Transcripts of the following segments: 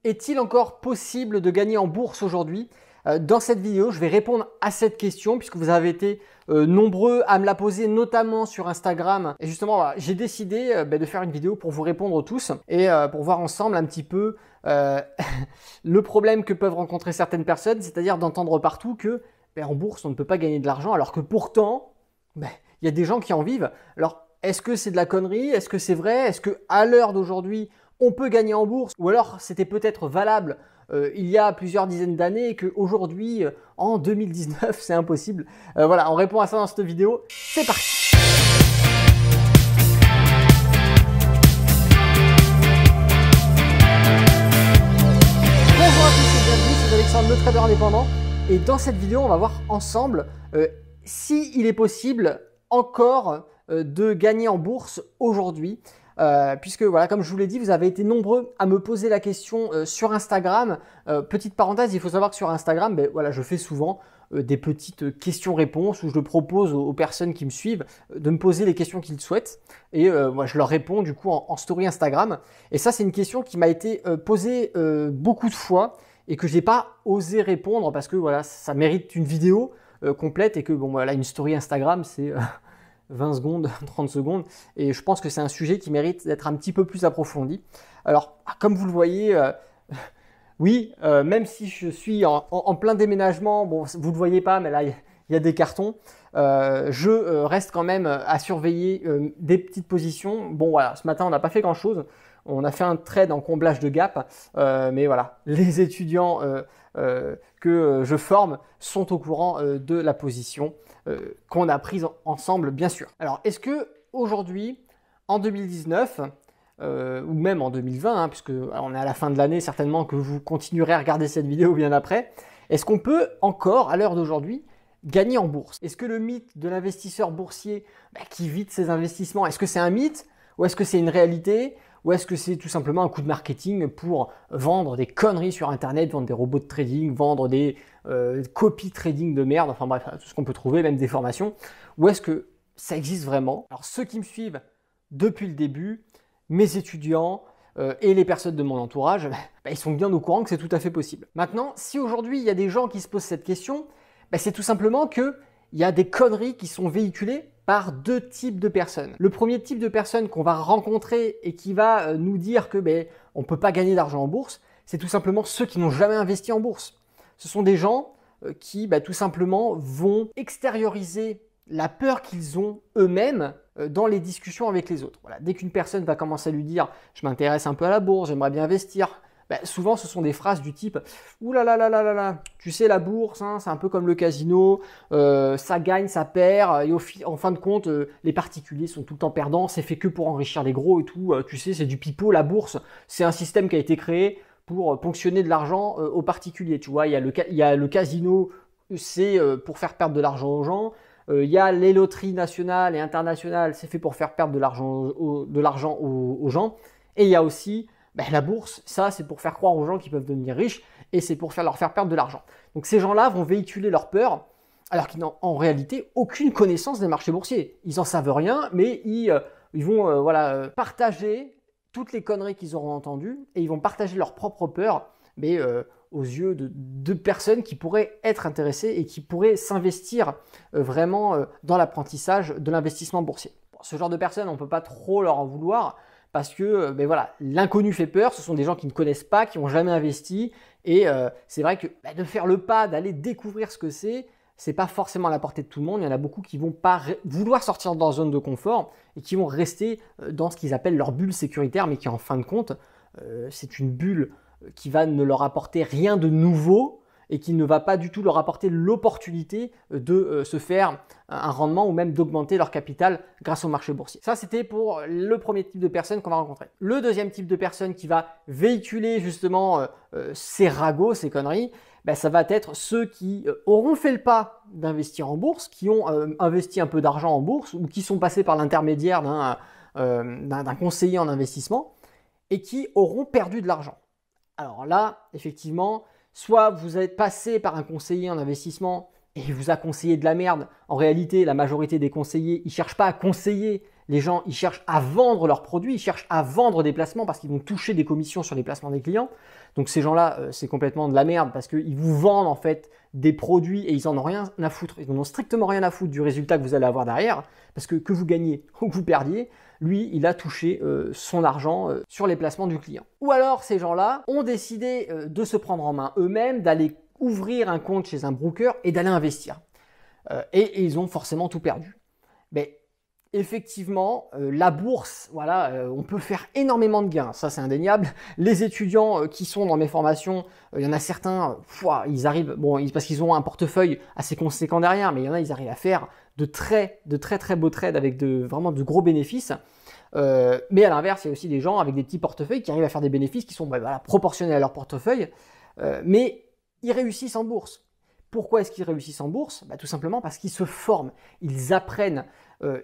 Est-il encore possible de gagner en bourse aujourd'hui? Dans cette vidéo, je vais répondre à cette question puisque vous avez été nombreux à me la poser, notamment sur Instagram. Et justement, voilà, j'ai décidé de faire une vidéo pour vous répondre tous et pour voir ensemble un petit peu le problème que peuvent rencontrer certaines personnes, c'est-à-dire d'entendre partout que en bourse, on ne peut pas gagner de l'argent alors que pourtant, il y a des gens qui en vivent. Alors, est-ce que c'est de la connerie? Est-ce que c'est vrai? Est-ce qu'à l'heure d'aujourd'hui, on peut gagner en bourse? Ou alors, c'était peut-être valable il y a plusieurs dizaines d'années et qu'aujourd'hui, en 2019, c'est impossible. Voilà, on répond à ça dans cette vidéo. C'est parti! Bonjour à tous et bienvenue, c'est Alexandre, le trader indépendant. Et dans cette vidéo, on va voir ensemble s'il est possible encore de gagner en bourse aujourd'hui. Puisque voilà, comme je vous l'ai dit, vous avez été nombreux à me poser la question sur Instagram. Petite parenthèse, il faut savoir que sur Instagram, voilà, je fais souvent des petites questions-réponses où je propose aux personnes qui me suivent de me poser les questions qu'ils souhaitent. Et moi, je leur réponds du coup en story Instagram. Et ça, c'est une question qui m'a été posée beaucoup de fois et que je n'ai pas osé répondre parce que voilà, ça mérite une vidéo complète et que bon, voilà, une story Instagram, c'est 20 secondes, 30 secondes, et je pense que c'est un sujet qui mérite d'être un petit peu plus approfondi. Alors, comme vous le voyez, oui, même si je suis en plein déménagement, bon, vous ne le voyez pas, mais là, il y a des cartons, je reste quand même à surveiller des petites positions. Bon, voilà, ce matin, on n'a pas fait grand-chose. On a fait un trade en comblage de gap, mais voilà, les étudiants que je forme sont au courant de la position qu'on a prise ensemble, bien sûr. Alors, est-ce que aujourd'hui, en 2019, ou même en 2020, puisque on est à la fin de l'année, certainement que vous continuerez à regarder cette vidéo bien après, est-ce qu'on peut encore, à l'heure d'aujourd'hui, gagner en bourse? Est-ce que le mythe de l'investisseur boursier qui vide ses investissements, est-ce que c'est un mythe ou est-ce que c'est une réalité? Ou est-ce que c'est tout simplement un coup de marketing pour vendre des conneries sur Internet, vendre des robots de trading, vendre des copies trading de merde, enfin bref, tout ce qu'on peut trouver, même des formations? Ou est-ce que ça existe vraiment? Alors ceux qui me suivent depuis le début, mes étudiants et les personnes de mon entourage, ils sont bien au courant que c'est tout à fait possible. Maintenant, si aujourd'hui il y a des gens qui se posent cette question, c'est tout simplement qu'il y a des conneries qui sont véhiculées par deux types de personnes. Le premier type de personne qu'on va rencontrer et qui va nous dire que on ne peut pas gagner d'argent en bourse, c'est tout simplement ceux qui n'ont jamais investi en bourse. Ce sont des gens qui tout simplement vont extérioriser la peur qu'ils ont eux-mêmes dans les discussions avec les autres. Voilà. Dès qu'une personne va commencer à lui dire « je m'intéresse un peu à la bourse, j'aimerais bien investir », souvent ce sont des phrases du type « ouh là là là là là là, tu sais la bourse, hein, c'est un peu comme le casino, ça gagne, ça perd, et en fin de compte, les particuliers sont tout le temps perdants, c'est fait que pour enrichir les gros et tout, tu sais, c'est du pipeau, la bourse, c'est un système qui a été créé pour ponctionner de l'argent aux particuliers, tu vois, il y a le casino, c'est pour faire perdre de l'argent aux gens, il y a les loteries nationales et internationales, c'est fait pour faire perdre de l'argent aux gens, et il y a aussi la bourse, ça c'est pour faire croire aux gens qu'ils peuvent devenir riches et c'est pour leur faire perdre de l'argent. Donc ces gens-là vont véhiculer leur peur alors qu'ils n'ont en réalité aucune connaissance des marchés boursiers. Ils n'en savent rien, mais ils vont partager toutes les conneries qu'ils auront entendues et ils vont partager leur propre peur aux yeux de personnes qui pourraient être intéressées et qui pourraient s'investir vraiment dans l'apprentissage de l'investissement boursier. Bon, ce genre de personnes, on ne peut pas trop leur en vouloir parce que voilà, l'inconnu fait peur, ce sont des gens qui ne connaissent pas, qui n'ont jamais investi et c'est vrai que de faire le pas, d'aller découvrir ce que c'est pas forcément à la portée de tout le monde. Il y en a beaucoup qui vont pas vouloir sortir de leur zone de confort et qui vont rester dans ce qu'ils appellent leur bulle sécuritaire, mais qui en fin de compte, c'est une bulle qui va ne leur apporter rien de nouveau et qui ne va pas du tout leur apporter l'opportunité de se faire un rendement ou même d'augmenter leur capital grâce au marché boursier. Ça, c'était pour le premier type de personne qu'on va rencontrer. Le deuxième type de personne qui va véhiculer justement ces ragots, ces conneries, ça va être ceux qui auront fait le pas d'investir en bourse, qui ont investi un peu d'argent en bourse ou qui sont passés par l'intermédiaire d'un conseiller en investissement et qui auront perdu de l'argent. Alors là, effectivement, soit vous êtes passé par un conseiller en investissement et il vous a conseillé de la merde. En réalité, la majorité des conseillers, ils ne cherchent pas à conseiller, Les gens, ils cherchent à vendre leurs produits, ils cherchent à vendre des placements parce qu'ils vont toucher des commissions sur les placements des clients. Donc ces gens-là, c'est complètement de la merde parce qu'ils vous vendent en fait des produits et ils en ont rien à foutre. Ils n'en ont strictement rien à foutre du résultat que vous allez avoir derrière parce que vous gagnez ou que vous perdiez, lui, il a touché son argent sur les placements du client. Ou alors ces gens-là ont décidé de se prendre en main eux-mêmes, d'aller ouvrir un compte chez un broker et d'aller investir. Et ils ont forcément tout perdu. Mais effectivement, la bourse, voilà, on peut faire énormément de gains, ça c'est indéniable. Les étudiants qui sont dans mes formations, il y en a certains, ils arrivent, bon, parce qu'ils ont un portefeuille assez conséquent derrière, mais il y en a, ils arrivent à faire de très beaux trades avec vraiment de gros bénéfices. Mais à l'inverse, il y a aussi des gens avec des petits portefeuilles qui arrivent à faire des bénéfices qui sont voilà, proportionnels à leur portefeuille, mais ils réussissent en bourse. Pourquoi est-ce qu'ils réussissent en bourse? Tout simplement parce qu'ils se forment, ils apprennent.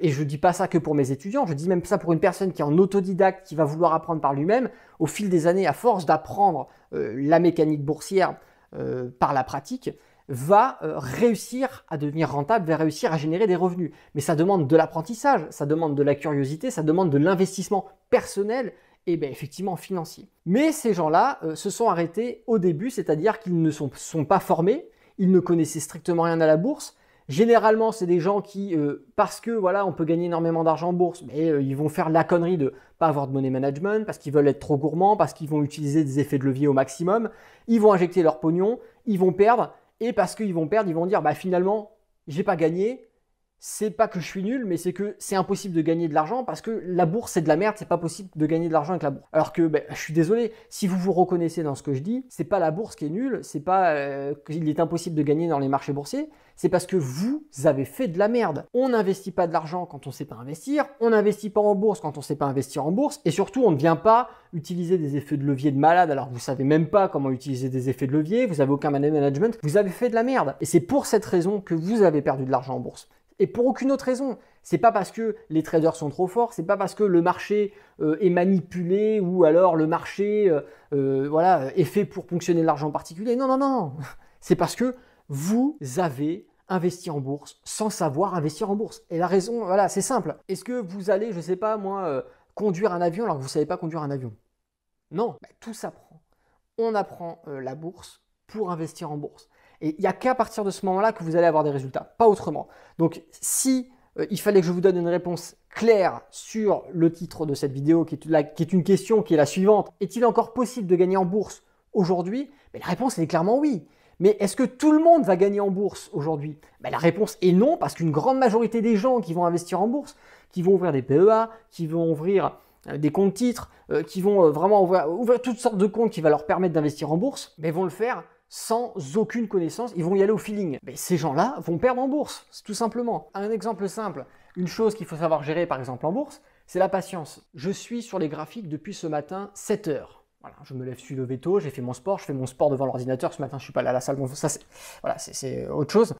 Et je ne dis pas ça que pour mes étudiants, je dis même ça pour une personne qui est en autodidacte, qui va vouloir apprendre par lui-même. Au fil des années, à force d'apprendre la mécanique boursière par la pratique, va réussir à devenir rentable, va réussir à générer des revenus. Mais ça demande de l'apprentissage, ça demande de la curiosité, ça demande de l'investissement personnel et effectivement financier. Mais ces gens-là se sont arrêtés au début, c'est-à-dire qu'ils ne sont pas formés, ils ne connaissaient strictement rien à la bourse. Généralement, c'est des gens qui, parce que voilà, on peut gagner énormément d'argent en bourse, mais ils vont faire la connerie de pas avoir de money management, parce qu'ils veulent être trop gourmands, parce qu'ils vont utiliser des effets de levier au maximum, ils vont injecter leur pognon, ils vont perdre, et parce qu'ils vont perdre, ils vont dire finalement, j'ai pas gagné. C'est pas que je suis nul, mais c'est que c'est impossible de gagner de l'argent parce que la bourse c'est de la merde, c'est pas possible de gagner de l'argent avec la bourse. Alors que je suis désolé, si vous vous reconnaissez dans ce que je dis, c'est pas la bourse qui est nulle, c'est pas qu'il est impossible de gagner dans les marchés boursiers, c'est parce que vous avez fait de la merde. On n'investit pas de l'argent quand on sait pas investir, on n'investit pas en bourse quand on sait pas investir en bourse, et surtout on ne vient pas utiliser des effets de levier de malade alors que vous savez même pas comment utiliser des effets de levier, vous avez aucun management, vous avez fait de la merde. Et c'est pour cette raison que vous avez perdu de l'argent en bourse. Et pour aucune autre raison. C'est pas parce que les traders sont trop forts, c'est pas parce que le marché est manipulé ou alors le marché est fait pour ponctionner de l'argent particulier. Non, non, non. C'est parce que vous avez investi en bourse sans savoir investir en bourse. Et la raison, voilà, c'est simple. Est-ce que vous allez, je sais pas moi, conduire un avion alors que vous savez pas conduire un avion? Non, tout s'apprend. On apprend la bourse pour investir en bourse. Et il n'y a qu'à partir de ce moment-là que vous allez avoir des résultats, pas autrement. Donc si il fallait que je vous donne une réponse claire sur le titre de cette vidéo, qui est une question qui est la suivante, est-il encore possible de gagner en bourse aujourd'hui? La réponse elle est clairement oui. Mais est-ce que tout le monde va gagner en bourse aujourd'hui? La réponse est non, parce qu'une grande majorité des gens qui vont investir en bourse, qui vont ouvrir des PEA, qui vont ouvrir des comptes titres, qui vont vraiment ouvrir toutes sortes de comptes qui vont leur permettre d'investir en bourse, mais vont le faire sans aucune connaissance, ils vont y aller au feeling. Mais ces gens-là vont perdre en bourse, tout simplement. Un exemple simple, une chose qu'il faut savoir gérer par exemple en bourse, c'est la patience. Je suis sur les graphiques depuis ce matin 7 heures. Voilà, je me lève, je suis levé tôt, j'ai fait mon sport, je fais mon sport devant l'ordinateur. Ce matin, je suis pas allé à la salle, bon, ça c'est autre chose.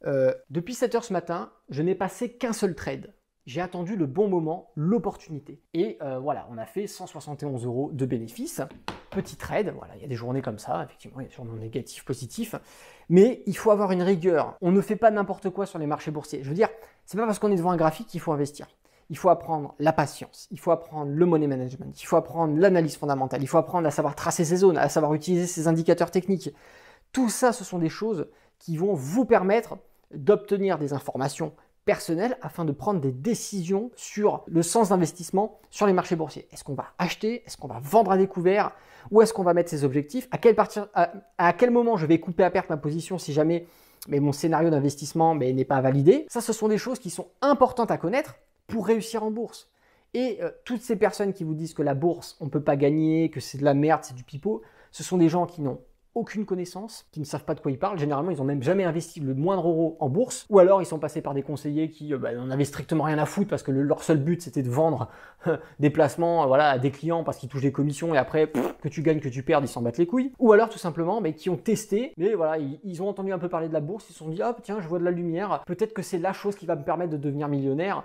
Depuis 7 heures ce matin, je n'ai passé qu'un seul trade. J'ai attendu le bon moment, l'opportunité. Et voilà, on a fait 171 € de bénéfices. Petit trade, voilà, il y a des journées comme ça, effectivement, il y a des journées négatifs, positifs. Mais il faut avoir une rigueur. On ne fait pas n'importe quoi sur les marchés boursiers. Je veux dire, c'est pas parce qu'on est devant un graphique qu'il faut investir. Il faut apprendre la patience, il faut apprendre le money management, il faut apprendre l'analyse fondamentale, il faut apprendre à savoir tracer ses zones, à savoir utiliser ses indicateurs techniques. Tout ça, ce sont des choses qui vont vous permettre d'obtenir des informations personnelles afin de prendre des décisions sur le sens d'investissement sur les marchés boursiers. Est-ce qu'on va acheter? Est-ce qu'on va vendre à découvert? Où est-ce qu'on va mettre ses objectifs? À quel moment je vais couper à perte ma position si jamais mon scénario d'investissement n'est pas validé? Ça, ce sont des choses qui sont importantes à connaître pour réussir en bourse. Et toutes ces personnes qui vous disent que la bourse, on ne peut pas gagner, que c'est de la merde, c'est du pipeau, ce sont des gens qui n'ont aucune connaissance, qui ne savent pas de quoi ils parlent. Généralement, ils n'ont même jamais investi le moindre euro en bourse, ou alors ils sont passés par des conseillers qui n'en avaient strictement rien à foutre parce que leur seul but c'était de vendre des placements à des clients parce qu'ils touchent des commissions et après que tu gagnes, que tu perds, ils s'en battent les couilles. Ou alors tout simplement qui ont testé, mais voilà, ils ont entendu un peu parler de la bourse, ils se sont dit hop tiens je vois de la lumière, peut-être que c'est la chose qui va me permettre de devenir millionnaire.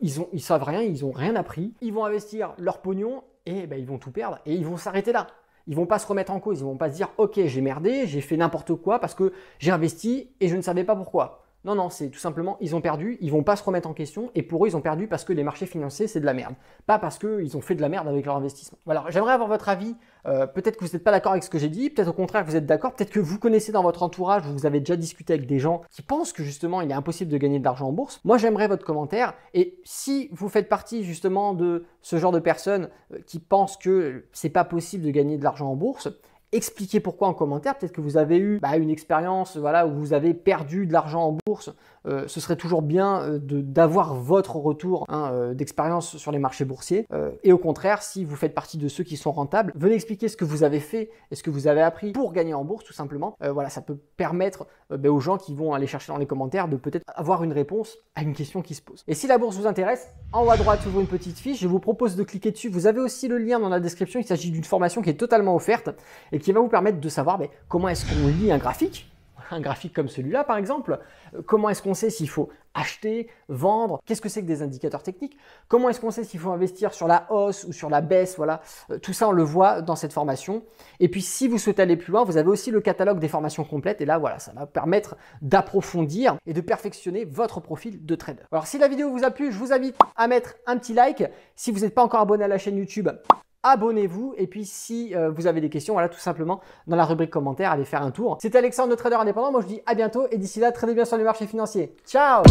Ils savent rien, ils ont rien appris, ils vont investir leur pognon et ils vont tout perdre et ils vont s'arrêter là. Ils vont pas se remettre en cause, ils vont pas se dire ok j'ai merdé, j'ai fait n'importe quoi parce que j'ai investi et je ne savais pas pourquoi. Non, non, c'est tout simplement, ils ont perdu, ils vont pas se remettre en question et pour eux, ils ont perdu parce que les marchés financiers, c'est de la merde. Pas parce qu'ils ont fait de la merde avec leur investissement. Voilà, j'aimerais avoir votre avis. Peut-être que vous n'êtes pas d'accord avec ce que j'ai dit, peut-être au contraire que vous êtes d'accord, peut-être que vous connaissez dans votre entourage, vous avez déjà discuté avec des gens qui pensent que justement il est impossible de gagner de l'argent en bourse. Moi j'aimerais votre commentaire et si vous faites partie justement de ce genre de personnes qui pensent que c'est pas possible de gagner de l'argent en bourse, expliquez pourquoi en commentaire. Peut-être que vous avez eu une expérience où vous avez perdu de l'argent en bourse. Ce serait toujours bien d'avoir votre retour d'expérience sur les marchés boursiers. Et au contraire, si vous faites partie de ceux qui sont rentables, venez expliquer ce que vous avez fait et ce que vous avez appris pour gagner en bourse tout simplement. Voilà, ça peut permettre aux gens qui vont aller chercher dans les commentaires de peut-être avoir une réponse à une question qui se pose. Et si la bourse vous intéresse, en haut à droite, s'ouvre une petite fiche. Je vous propose de cliquer dessus. Vous avez aussi le lien dans la description. Il s'agit d'une formation qui est totalement offerte et qui va vous permettre de savoir comment est-ce qu'on lit un graphique comme celui-là par exemple, comment est-ce qu'on sait s'il faut acheter, vendre, qu'est-ce que c'est que des indicateurs techniques, comment est-ce qu'on sait s'il faut investir sur la hausse ou sur la baisse, voilà, tout ça on le voit dans cette formation. Et puis si vous souhaitez aller plus loin, vous avez aussi le catalogue des formations complètes et là voilà, ça va permettre d'approfondir et de perfectionner votre profil de trader. Alors si la vidéo vous a plu, je vous invite à mettre un petit like. Si vous n'êtes pas encore abonné à la chaîne YouTube, abonnez-vous et puis si vous avez des questions, voilà, tout simplement dans la rubrique commentaires, allez faire un tour. C'était Alexandre, le trader indépendant. Moi je vous dis à bientôt et d'ici là, tradez bien sur les marchés financiers. Ciao!